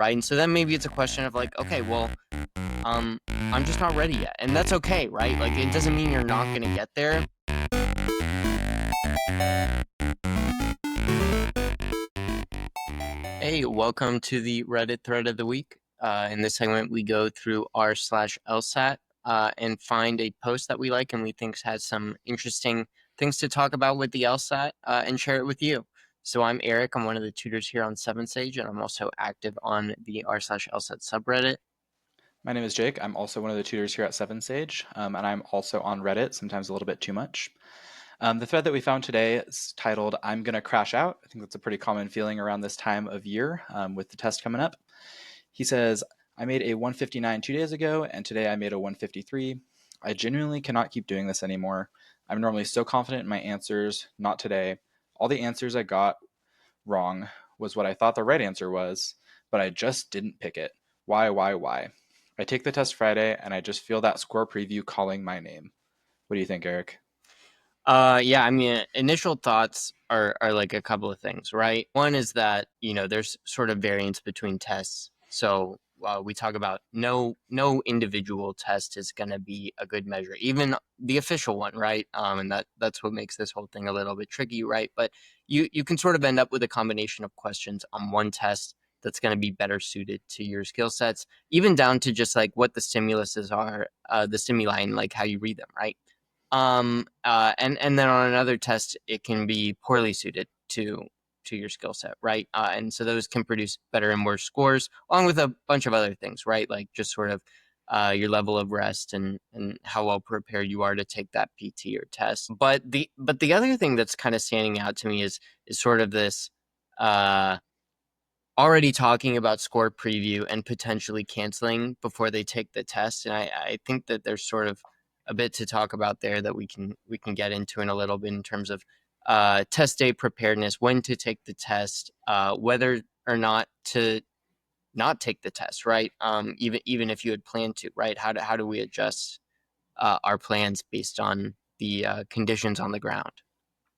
right? And so then maybe it's a question of like, okay, well, I'm just not ready yet, and that's okay, right? Like it doesn't mean you're not gonna get there. Hey, welcome to the Reddit thread of the week. In this segment, we go through r/LSAT and find a post that we like and we think has some interesting things to talk about with the LSAT and share it with you. So I'm Eric. I'm one of the tutors here on 7Sage, and I'm also active on the r/LSAT subreddit. My name is Jake. I'm also one of the tutors here at 7Sage, and I'm also on Reddit, sometimes a little bit too much. The thread that we found today is titled, I'm Gonna Crash Out. I think that's a pretty common feeling around this time of year with the test coming up. He says, I made a 159 2 days ago, and today I made a 153. I genuinely cannot keep doing this anymore. I'm normally so confident in my answers, not today. All the answers I got wrong was what I thought the right answer was, but I just didn't pick it. Why? I take the test Friday and I just feel that score preview calling my name. What do you think, Eric? Yeah, I mean, initial thoughts are like a couple of things, right? One is that, there's sort of variance between tests. So we talk about no individual test is going to be a good measure, even the official one, right? And that's what makes this whole thing a little bit tricky, right? But you can sort of end up with a combination of questions on one test that's going to be better suited to your skill sets, even down to just like what the stimuluses are, the stimuli, and like how you read them, right? And then on another test, it can be poorly suited to your skill set, right? And so those can produce better and worse scores, along with a bunch of other things, right? Like just sort of your level of rest and how well prepared you are to take that PT or test. But the other thing that's kind of standing out to me is sort of this uh already talking about score preview and potentially canceling before they take the test. And I think that there's sort of a bit to talk about there that we can get into in a little bit in terms of test day preparedness, when to take the test, whether or not to not take the test, right? Even if you had planned to, right? How do we adjust our plans based on the conditions on the ground?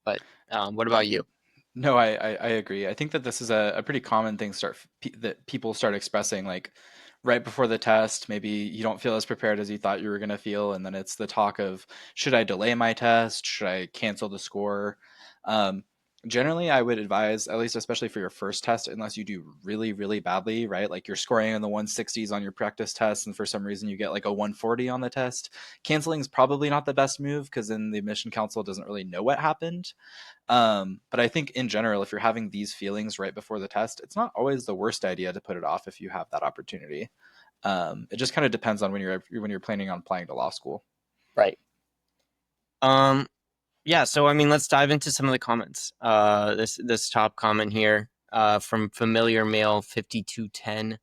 But what Yeah, about you? no, I agree. I think that this is a pretty common thing that people start expressing like right before the test. Maybe you don't feel as prepared as you thought you were going to feel, and then it's the talk of should I delay my test? Should I cancel the score? Um, Generally, I would advise, at least especially for your first test, unless you do really badly, right? Like you're scoring in the 160s on your practice test, and for some reason you get like a 140 on the test. Canceling is probably not the best move because then the admission council doesn't really know what happened. But I think in general, if you're having these feelings right before the test, it's not always the worst idea to put it off if you have that opportunity. It just kind of depends on when you're planning on applying to law school. Right. Um, Yeah, so I mean, let's dive into some of the comments. This top comment here, from familiar male 5210.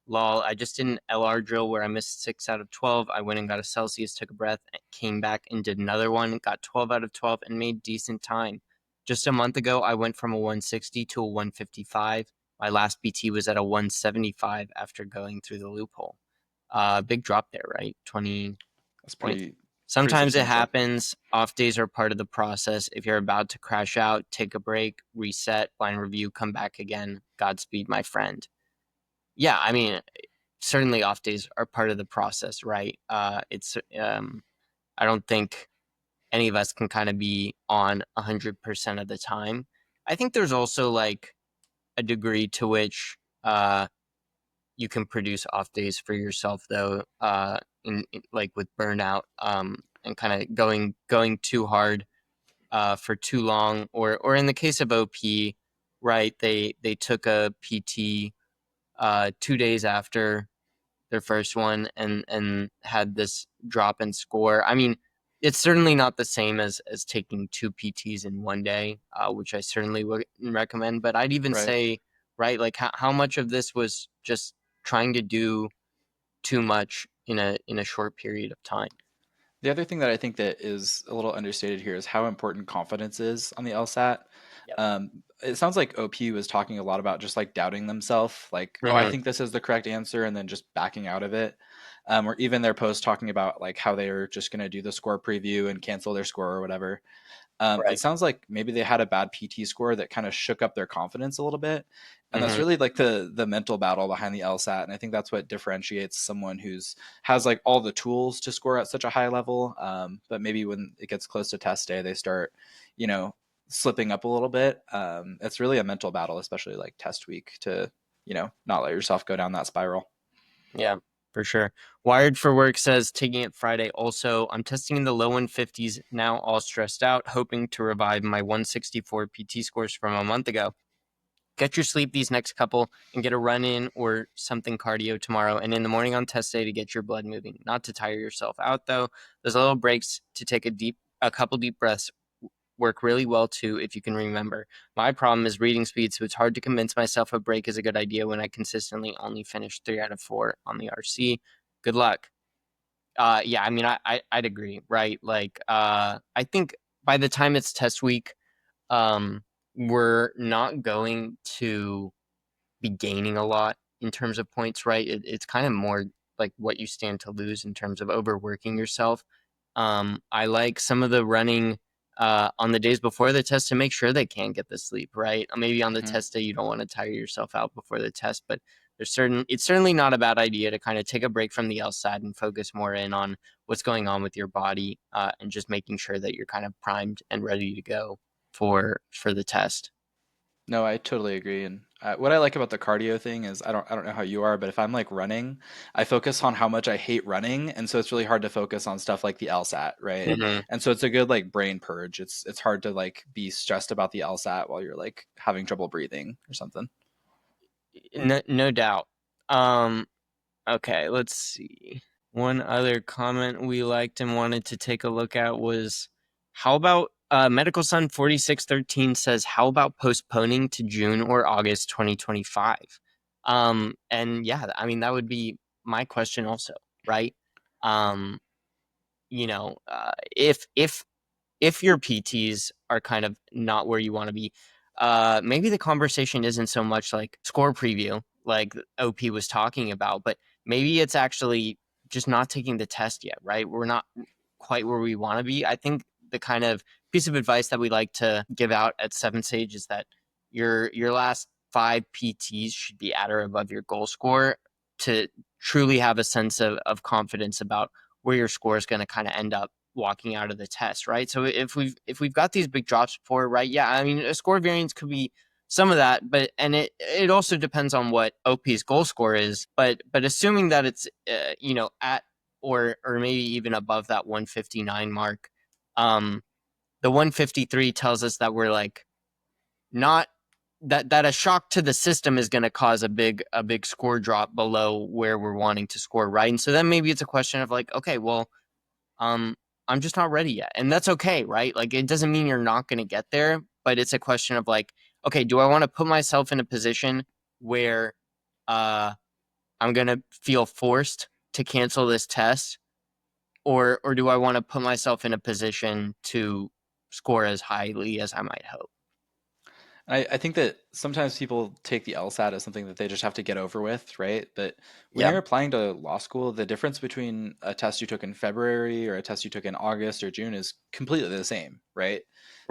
Lol, I just did an LR drill where I missed 6 out of 12. I went and got a Celsius, took a breath, came back and did another one, got 12 out of 12 and made decent time. Just a month ago, I went from a 160 to a 155. My last PT was at a 175 after going through the loophole. Big drop there, right? 20 That's points. pretty Sometimes it substantial. happens. Off days are part of the process. If you're about to crash out, take a break, reset, blind review, come back again. Godspeed, my friend. Yeah, I mean, certainly off days are part of the process, right? It's I don't think any of us can kind of be on 100% of the time. I think there's also like a degree to which you can produce off days for yourself though, like with burnout, and kind of going too hard for too long, or in the case of OP, right, they took a PT 2 days after their first one and had this drop in score. I mean, it's certainly not the same as taking two PTs in one day, which I certainly would recommend. But I'd even Right. say, right, like how much of this was just trying to do too much in a short period of time. The other thing that I think that is a little understated here is how important confidence is on the LSAT. Yep. It sounds like OP was talking a lot about just like doubting themselves, like, oh, I Hmm. think this is the correct answer, and then just backing out of it. Or even their post talking about like how they're just going to do the score preview and cancel their score or whatever. It Right. sounds like maybe they had a bad PT score that kind of shook up their confidence a little bit. And that's Hmm. really like the mental battle behind the LSAT. And I think that's what differentiates someone who's has like all the tools to score at such a high level. But maybe when it gets close to test day, they start, you know, slipping up a little bit. It's really a mental battle, especially like test week, to, not let yourself go down that spiral. Yeah, for sure. Wired for Work says taking it Friday. Also, I'm testing in the low 150s now, all stressed out, hoping to revive my 164 PT scores from a month ago. Get your sleep these next couple and get a run in or something cardio tomorrow and in the morning on test day to get your blood moving. Not to tire yourself out though. Those little breaks to take a couple deep breaths work really well too if you can remember. My problem is reading speed, so it's hard to convince myself a break is a good idea when I consistently only finish 3 out of 4 on the RC. Good luck. Yeah, I mean, I'd agree, right? Like, I think by the time it's test week, um, we're not going to be gaining a lot in terms of points, right? It's kind of more like what you stand to lose in terms of overworking yourself. I like some of the running on the days before the test to make sure they can get the sleep, right? Maybe on the Hmm. test day you don't want to tire yourself out before the test, but it's certainly not a bad idea to kind of take a break from the LSAT and focus more in on what's going on with your body and just making sure that you're kind of primed and ready to go for the test. No, I totally agree. And what I like about the cardio thing is I don't know how you are, but if I'm like running, I focus on how much I hate running, and so it's really hard to focus on stuff like the LSAT, right? Hmm. And so it's a good like brain purge. It's hard to like be stressed about the LSAT while you're like having trouble breathing or something. No doubt. Um, Okay, let's see. One other comment we liked and wanted to take a look at was how about Medical Sun 4613 says, how about postponing to June or August 2025? And yeah, I mean, that would be my question also, right? Um, if your PTs are kind of not where you want to be, maybe the conversation isn't so much like score preview, like OP was talking about, but maybe it's actually just not taking the test yet, right? We're not quite where we want to be. I think the kind of piece of advice that we like to give out at Seven Sage is that your last 5 PTs should be at or above your goal score to truly have a sense of confidence about where your score is going to kind of end up walking out of the test, right? So if we've got these big drops before, right? Yeah, I mean a score variance could be some of that, but and it also depends on what OP's goal score is. But assuming that it's at or maybe even above that 159 mark, um, the 153 tells us that we're like not that a shock to the system is going to cause a big score drop below where we're wanting to score, right? And so then maybe it's a question of like, okay, well, um, I'm just not ready yet. And that's okay, right? Like it doesn't mean you're not going to get there, but it's a question of like, okay, do I want to put myself in a position where uh I'm going to feel forced to cancel this test or do I want to put myself in a position to score as highly as I might hope? I think that sometimes people take the LSAT as something that they just have to get over with, right? But when Yeah, you're applying to law school, the difference between a test you took in February or a test you took in August or June is completely the same, right?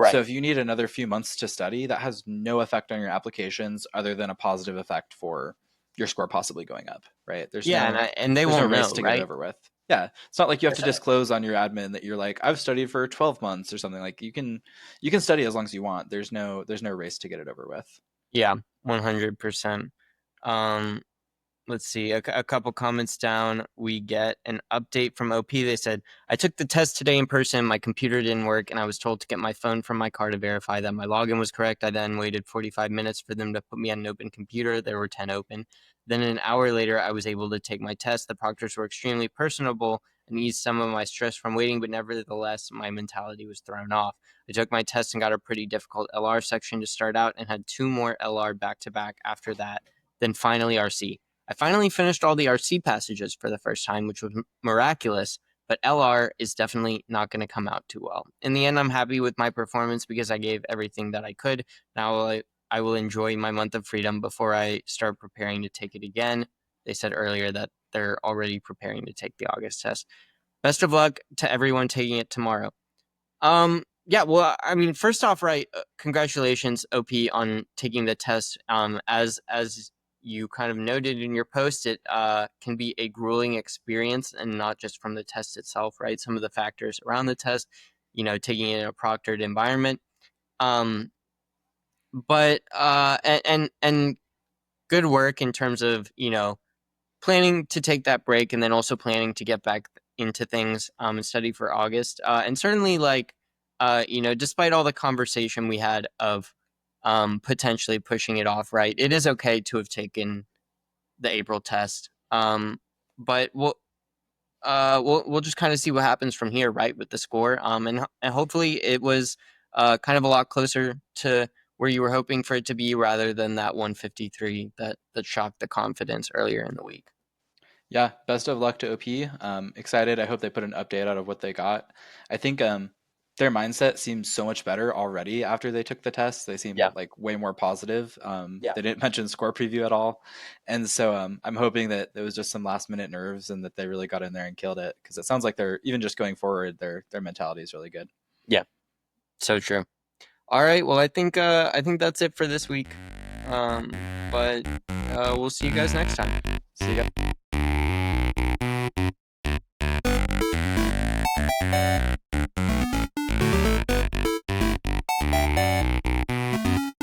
So right. if you need another few months to study, that has no effect on your applications other than a positive effect for your score possibly going up, right? There's Yeah, no and they there's no won't race know, to get it right? over with. Yeah, it's not like you have to That's it. disclose on your admin that you're like I've studied for 12 months or something. Like you can study as long as you want. There's no race to get it over with. Yeah, 100%. Um, let's see, a couple comments down, we get an update from OP. They said, I took the test today in person. My computer didn't work, and I was told to get my phone from my car to verify that my login was correct. I then waited 45 minutes for them to put me on an open computer. There were 10 open. Then an hour later, I was able to take my test. The proctors were extremely personable and eased some of my stress from waiting, but nevertheless, my mentality was thrown off. I took my test and got a pretty difficult LR section to start out and had 2 more LR back to back after that. Then finally RC. I finally finished all the RC passages for the first time, which was miraculous, but LR is definitely not going to come out too well. In the end, I'm happy with my performance because I gave everything that I could. Now I will enjoy my month of freedom before I start preparing to take it again. They said earlier that they're already preparing to take the August test. Best of luck to everyone taking it tomorrow. Yeah, well, I mean, first off, right, congratulations, OP, on taking the test. As you kind of noted in your post, it can be a grueling experience, and not just from the test itself, right? Some of the factors around the test, taking it in a proctored environment. Um, but and good work in terms of planning to take that break, and then also planning to get back into things and study for August. And certainly, like, despite all the conversation we had of potentially pushing it off, right? It is okay to have taken the April test. But we'll just kind of see what happens from here, right, with the score. And hopefully it was kind of a lot closer to where you were hoping for it to be, rather than that 153 that shocked the confidence earlier in the week. Yeah, best of luck to OP. Excited. I hope they put an update out of what they got. I think their mindset seems so much better already after they took the test. They seem Yeah. like way more positive. Yeah. They didn't mention score preview at all, and so I'm hoping that it was just some last minute nerves and that they really got in there and killed it, because it sounds like they're even just going forward. Their mentality is really good. Yeah. So true. All right. Well, I think that's it for this week. But we'll see you guys next time. See ya.